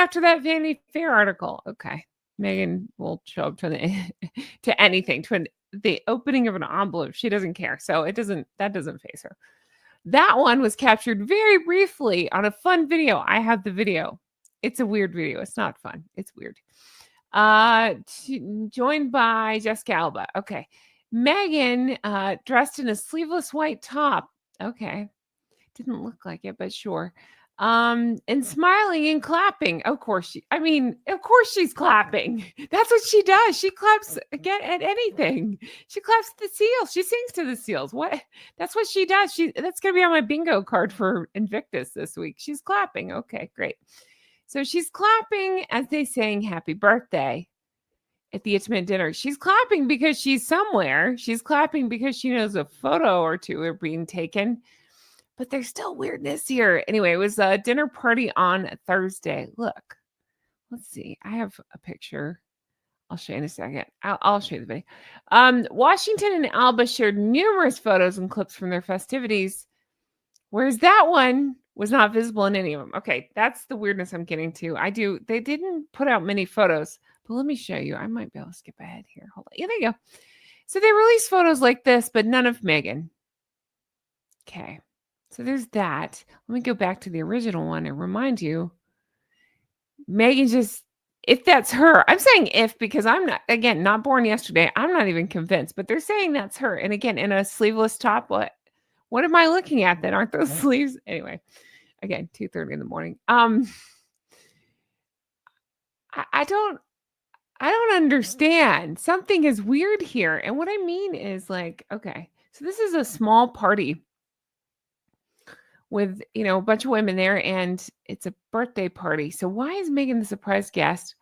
after that Vanity Fair article. Okay. Meghan will show up to to anything, the opening of an envelope. She doesn't care. So that doesn't faze her. That one was captured very briefly on a fun video. I have the video. It's a weird video. It's not fun. It's weird. Joined by Jessica Alba. Okay. Meghan, dressed in a sleeveless white top. Okay. Didn't look like it, but sure. And smiling and clapping. Of course of course she's clapping. That's what she does. She claps again at anything. She claps to the seals. She sings to the seals. What? That's what she does. That's gonna be on my bingo card for Invictus this week. She's clapping. Okay, great. So she's clapping as they sang happy birthday at the intimate dinner. She's clapping because she's somewhere. She's clapping because she knows a photo or two are being taken. But there's still weirdness here. Anyway, it was a dinner party on Thursday. Look, let's see. I have a picture. I'll show you in a second. I'll show you the video. Washington and Alba shared numerous photos and clips from their festivities, whereas that one was not visible in any of them. Okay, that's the weirdness I'm getting to. They didn't put out many photos, but let me show you. I might be able to skip ahead here. Hold on. Yeah, there you go. So they released photos like this, but none of Meghan. Okay. So there's that. Let me go back to the original one and remind you, Meghan if that's her, I'm saying if because I'm not born yesterday. I'm not even convinced, but they're saying that's her. And again, in a sleeveless top, what am I looking at then? Aren't those sleeves? Anyway, again, 2:30 in the morning. I don't understand. Something is weird here. And what I mean is okay, so this is a small party with, a bunch of women there, and it's a birthday party. So why is Meghan the surprise guest?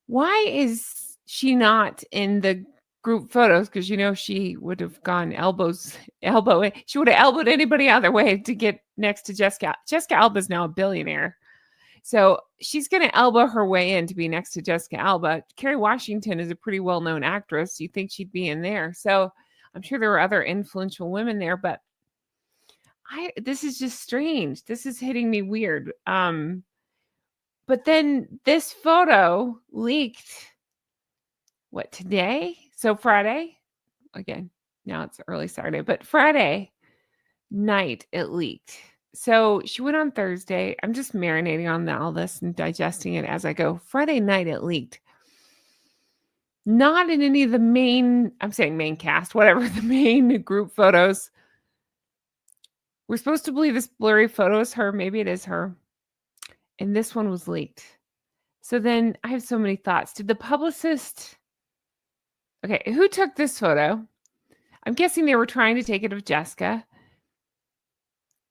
Why is she not in the group photos? Because she would have gone elbow. She would have elbowed anybody other way to get next to Jessica. Jessica Alba is now a billionaire. So she's going to elbow her way in to be next to Jessica Alba. Kerry Washington is a pretty well-known actress. You think she'd be in there. So I'm sure there were other influential women there, but this is just strange. This is hitting me weird. But then this photo leaked, today? So Friday? Again, now it's early Saturday, but Friday night it leaked. So she went on Thursday. I'm just marinating on all this and digesting it as I go. Friday night it leaked. Not in any of the main cast, whatever, the main group photos. We're supposed to believe this blurry photo is her. Maybe it is her. And this one was leaked. So then I have so many thoughts. Did the publicist... Okay, who took this photo? I'm guessing they were trying to take it of Jessica.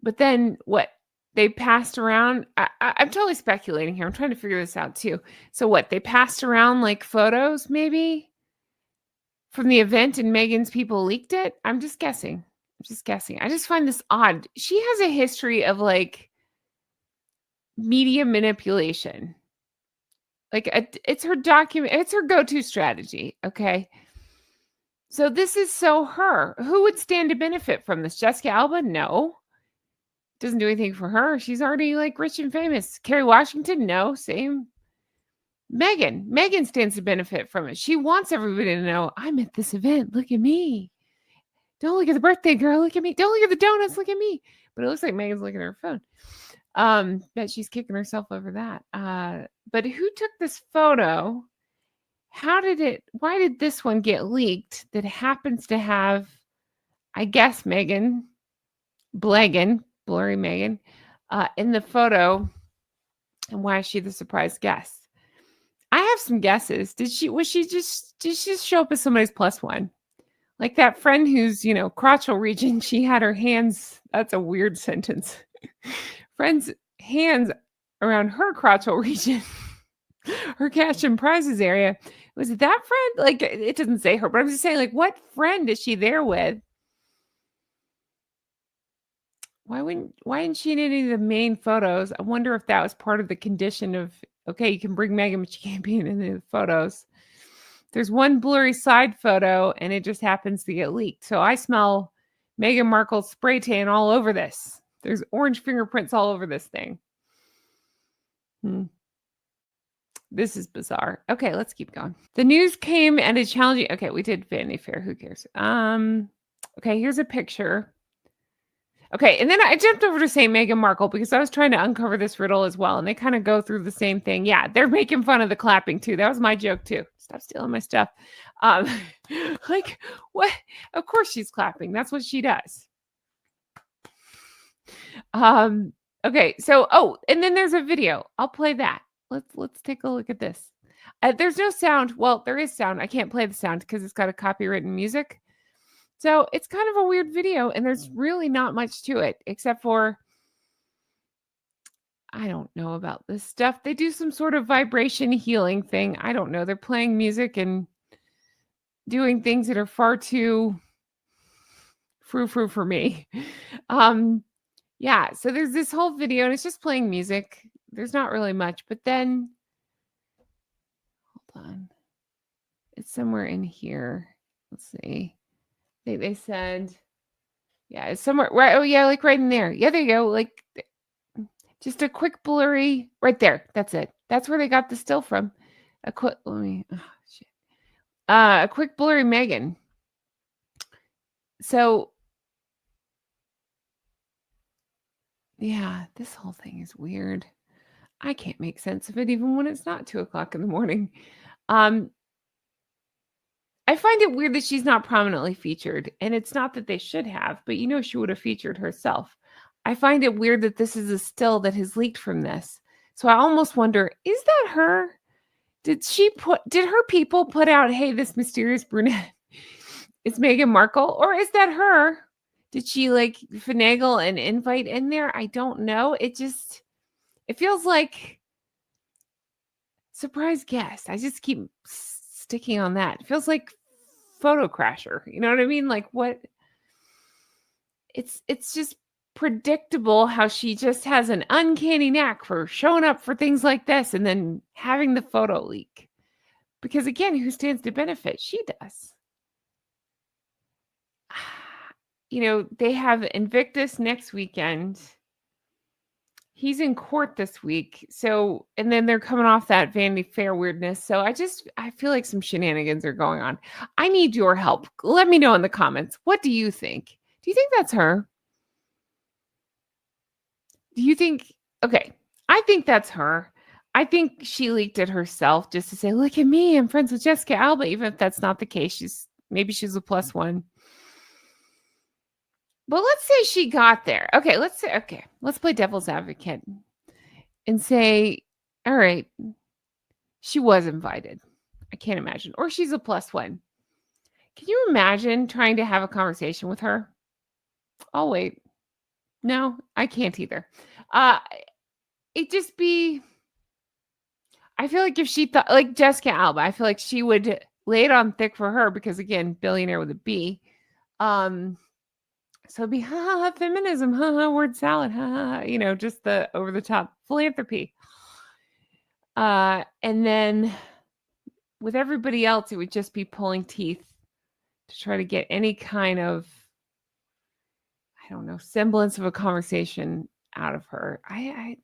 But then what? They passed around... I'm totally speculating here. I'm trying to figure this out too. So what? They passed around photos maybe from the event and Meghan's people leaked it? I'm just guessing. I just find this odd. She has a history of media manipulation. It's her it's her go-to strategy. Okay. So this is so her. Who would stand to benefit from this? Jessica Alba? No. Doesn't do anything for her. She's already rich and famous. Kerry Washington? No. Same. Meghan stands to benefit from it. She wants everybody to know, I'm at this event. Look at me. Don't look at the birthday girl. Look at me. Don't look at the donuts. Look at me. But it looks like Meghan's looking at her phone. Bet she's kicking herself over that. But who took this photo? Why did this one get leaked that happens to have, I guess, blurry Meghan, in the photo? And why is she the surprise guest? I have some guesses. Did she just show up as somebody's plus one? Like that friend who's, crotchal region, she had her hands, that's a weird sentence. Friend's hands around her crotchal region, her cash and prizes area. Was it that friend? It doesn't say her, but I'm just saying, what friend is she there with? Why isn't she in any of the main photos? I wonder if that was part of the condition of, okay, you can bring Meghan, but you can't be in any of the photos. There's one blurry side photo, and it just happens to get leaked. So I smell Meghan Markle spray tan all over this. There's orange fingerprints all over this thing. This is bizarre. Okay, let's keep going. The news came and a challenging. Okay, we did Vanity Fair. Who cares? Okay, here's a picture. Okay, and then I jumped over to say Meghan Markle because I was trying to uncover this riddle as well, and they kind of go through the same thing. Yeah, they're making fun of the clapping too. That was my joke too. Stop stealing my stuff. Um, like what? Of course she's clapping. That's what she does. Okay, so and then there's a video. I'll play that. Let's take a look at this. There's no sound. Well, there is sound. I can't play the sound because it's got a copywritten music. So it's kind of a weird video, and there's really not much to it except for I don't know about this stuff. They do some sort of vibration healing thing. I don't know. They're playing music and doing things that are far too frou-frou for me. Yeah, so there's this whole video and it's just playing music. There's not really much, but then hold on. It's somewhere in here. Let's see. They said, yeah, it's somewhere right. Oh yeah, like right in there. Yeah, there you go. Like just a quick blurry right there. That's it. That's where they got the still from. A quick shit. A quick blurry Meghan. So yeah, this whole thing is weird. I can't make sense of it even when it's not 2:00 in the morning. I find it weird that she's not prominently featured, and it's not that they should have, but she would have featured herself. I find it weird that this is a still that has leaked from this. So I almost wonder, is that her? Did her people put out, hey, this mysterious brunette is Meghan Markle? Or is that her? Did she like finagle an invite in there? I don't know. It feels like surprise guest. I just keep sticking on that. It feels like photo crasher. You know what I mean? Like what? It's just predictable how she just has an uncanny knack for showing up for things like this and then having the photo leak. Because again, who stands to benefit? She does. They have Invictus next weekend. He's in court this week. So, and then they're coming off that Vanity Fair weirdness. So I feel like some shenanigans are going on. I need your help. Let me know in the comments. What do you think? Do you think that's her? Do you think, okay, I think that's her. I think she leaked it herself just to say, look at me, I'm friends with Jessica Alba, even if that's not the case. Maybe she's a +1. But let's say she got there. Okay, let's play devil's advocate and say, all right, she was invited. I can't imagine. Or she's a +1. Can you imagine trying to have a conversation with her? I'll wait. No, I can't either. It'd just be, I feel like if she thought, like Jessica Alba, I feel like she would lay it on thick for her because, again, billionaire with a B. So it'd be, feminism, word salad, just the over the top philanthropy. And then with everybody else, it would just be pulling teeth to try to get any kind of, I don't know, semblance of a conversation out of her. I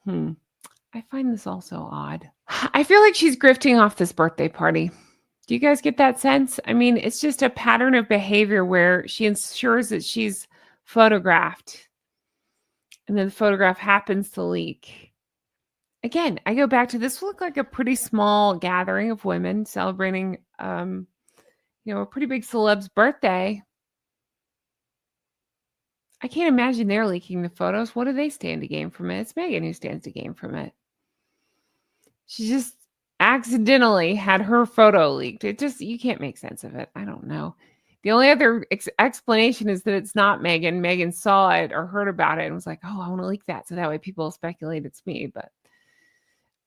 find this also odd. I feel like she's grifting off this birthday party. Do you guys get that sense? I mean, it's just a pattern of behavior where she ensures that she's photographed and then the photograph happens to leak. Again, I go back to this looked like a pretty small gathering of women celebrating, a pretty big celeb's birthday. I can't imagine they're leaking the photos. What do they stand to gain from it? It's Meghan who stands to gain from it. She just accidentally had her photo leaked. You can't make sense of it. I don't know. The only other explanation is that it's not Meghan. Meghan saw it or heard about it and was like, oh, I want to leak that. So that way people speculate it's me. But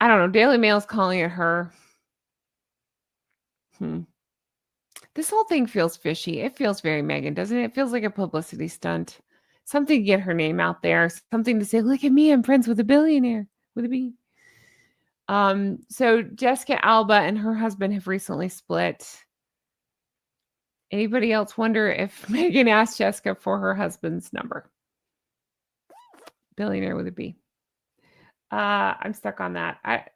I don't know. Daily Mail's calling it her. This whole thing feels fishy. It feels very Meghan, doesn't it? It feels like a publicity stunt. Something to get her name out there. Something to say, look at me. I'm friends with a billionaire with a B. So Jessica Alba and her husband have recently split. Anybody else wonder if Meghan asked Jessica for her husband's number? Billionaire with a B. I'm stuck on that.